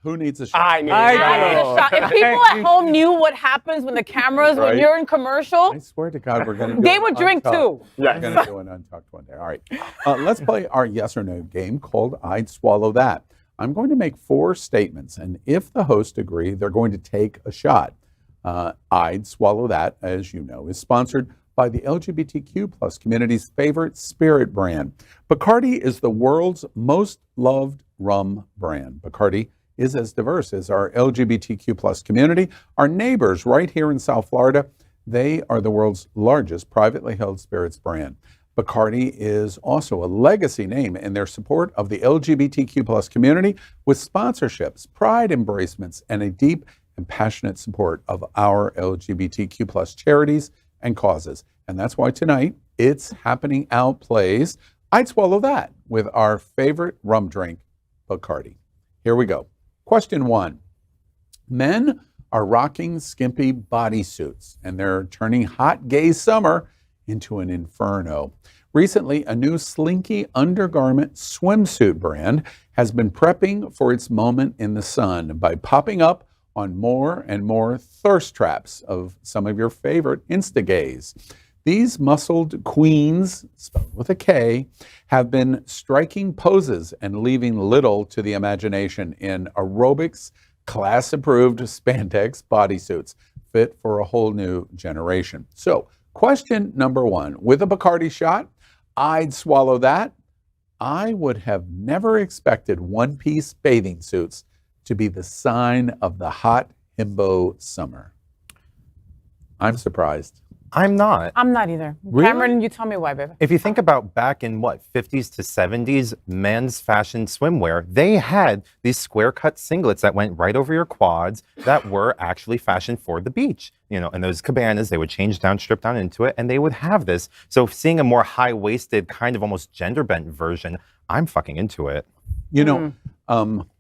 Who needs a shot? I need I a shot. If people at home knew what happens when the cameras, when you're in commercial, I swear to God, we're going to do they would drink too. We're going to do an Untucked one day. All right. Let's play our yes or no game called I'd Swallow That. I'm going to make 4 statements, and if the host agree, they're going to take a shot. I'd Swallow That, as you know, is sponsored by the LGBTQ plus community's favorite spirit brand. Bacardi is the world's most loved rum brand. Bacardi is as diverse as our LGBTQ plus community. Our neighbors right here in South Florida, they are the world's largest privately held spirits brand. Bacardi is also a legacy name in their support of the LGBTQ plus community with sponsorships, pride embracements, and a deep and passionate support of our LGBTQ plus charities and causes. And that's why tonight, It's Happening Out plays I'd Swallow That with our favorite rum drink, Bacardi. Here we go. Question 1. Men are rocking skimpy bodysuits, and they're turning hot gay summer into an inferno. Recently, a new Slinky undergarment swimsuit brand has been prepping for its moment in the sun by popping up on more and more thirst traps of some of your favorite Insta Gays. These muscled queens, spelled with a K, have been striking poses and leaving little to the imagination in aerobics, class-approved spandex bodysuits fit for a whole new generation. So, question number 1. With a Bacardi shot, I'd swallow that. I would have never expected one-piece bathing suits to be the sign of the hot himbo summer. I'm surprised. I'm not. I'm not either. Really? Cameron, you tell me why, baby. If you think about back in 50s to 70s men's fashion swimwear, they had these square cut singlets that went right over your quads that were actually fashioned for the beach. You know, and those cabanas, they would change down, strip down into it, and they would have this. So seeing a more high-waisted, kind of almost gender-bent version, I'm fucking into it. You know,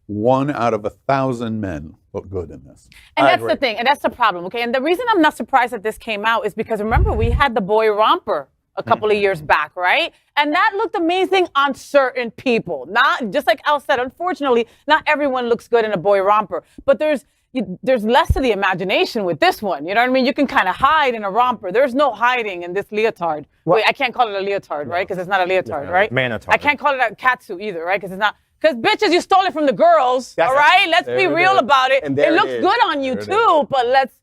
1 out of 1,000 men look good in this. And that's the thing, and that's the problem, okay? And the reason I'm not surprised that this came out is because, remember, we had the boy romper a couple of years back, right? And that looked amazing on certain people. Not, just like Al said, unfortunately, not everyone looks good in a boy romper. But there's less of the imagination with this one. You know what I mean? You can kind of hide in a romper. There's no hiding in this leotard. What? Wait, I can't call it a leotard, right? Because it's not a leotard, right? Manotard. I can't call it a catsuit either, right? Because it's not. Because bitches, you stole it from the girls, all right? Let's be real about it. It looks good on you too, but let's,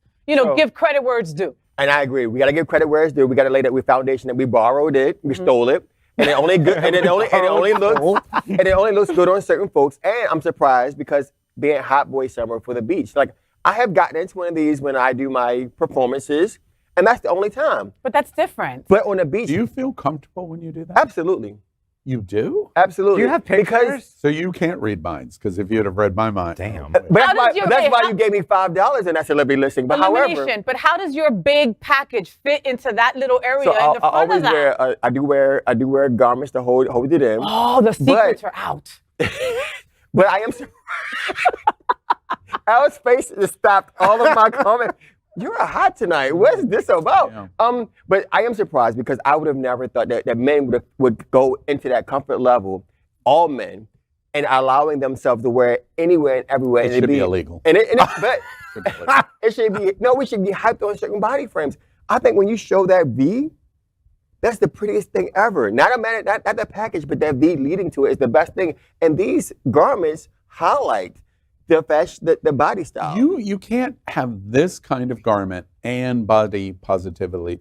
give credit where it's due. And I agree. We got to give credit where it's due. We got to lay that with foundation that we borrowed it, we stole it, and it only good, and it only looks good on certain folks. And I'm surprised because being hot boy summer for the beach, like I have gotten into one of these when I do my performances, and that's the only time. But that's different. But on the beach, Do you feel comfortable when you do that? absolutely, You do? absolutely. Do you have pictures? Because, So you can't read minds, because if you'd have read my mind. Damn. but that's How why, does your- that's wait, why how- you gave me $5 in that celebrity listing. But however, Elimination. But how does your big package fit into that little area so in the I front always of that? I do wear garments to hold it in. Oh, the secrets are out. But I am surprised. Al's face just stopped all of my comments. You're hot tonight. What's this about? Yeah. But I am surprised because I would have never thought that men would go into that comfort level, all men, and allowing themselves to wear it anywhere and everywhere. It and should it'd be illegal. But it should be, no, we should be hyped on certain body frames. I think when you show that V, that's the prettiest thing ever. Not the package, but that V leading to it is the best thing. And these garments highlight the fashion, the body style. You can't have this kind of garment and body positivity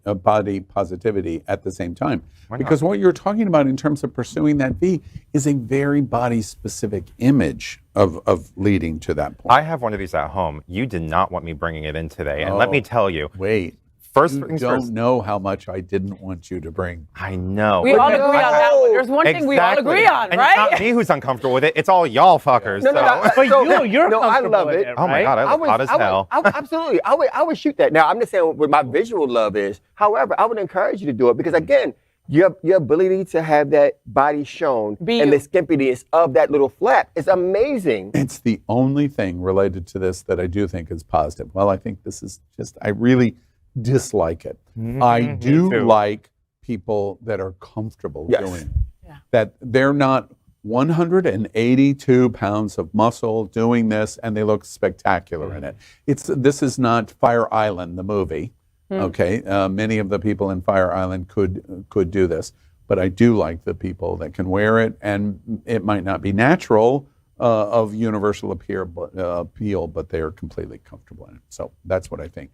at the same time. Because what you're talking about in terms of pursuing that V is a very body-specific image of leading to that point. I have one of these at home. You did not want me bringing it in today. And let me tell you, Wait. first You things don't first. know how much I didn't want you to bring. I know. We all agree on that one. There's one thing we all Exactly. agree on, and right? It's not me who's uncomfortable with it. It's all y'all fuckers. No, so. You're no, I comfortable love with it. Oh my God, I look hot as hell. Absolutely. I would shoot that. Now, I'm just saying what my visual love is. However, I would encourage you to do it because, again, your ability to have that body shown and the skimpiness of that little flap is amazing. It's the only thing related to this that I do think is positive. Well, I think this is just, I really dislike it. I do like people that are comfortable doing it. Yeah. That they're not 182 pounds of muscle doing this, and they look spectacular in it. This is not Fire Island, the movie. Okay, many of the people in Fire Island could do this, but I do like the people that can wear it, and it might not be natural of universal appeal, but they are completely comfortable in it. So that's what I think.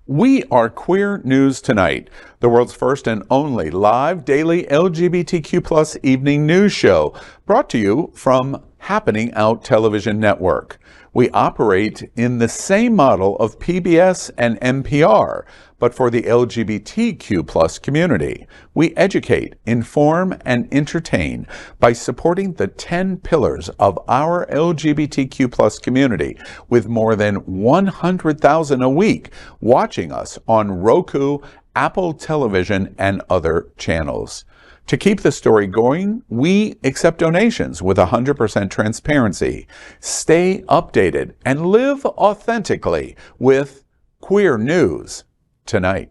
We are Queer News Tonight, the world's first and only live daily LGBTQ+ evening news show, brought to you from Happening Out Television Network. We operate in the same model of PBS and NPR, but for the LGBTQ+ community. We educate, inform, and entertain by supporting the 10 pillars of our LGBTQ+ community, with more than 100,000 a week watching us on Roku, Apple Television, and other channels. To keep the story going, we accept donations with 100% transparency. Stay updated and live authentically with Queer News Tonight.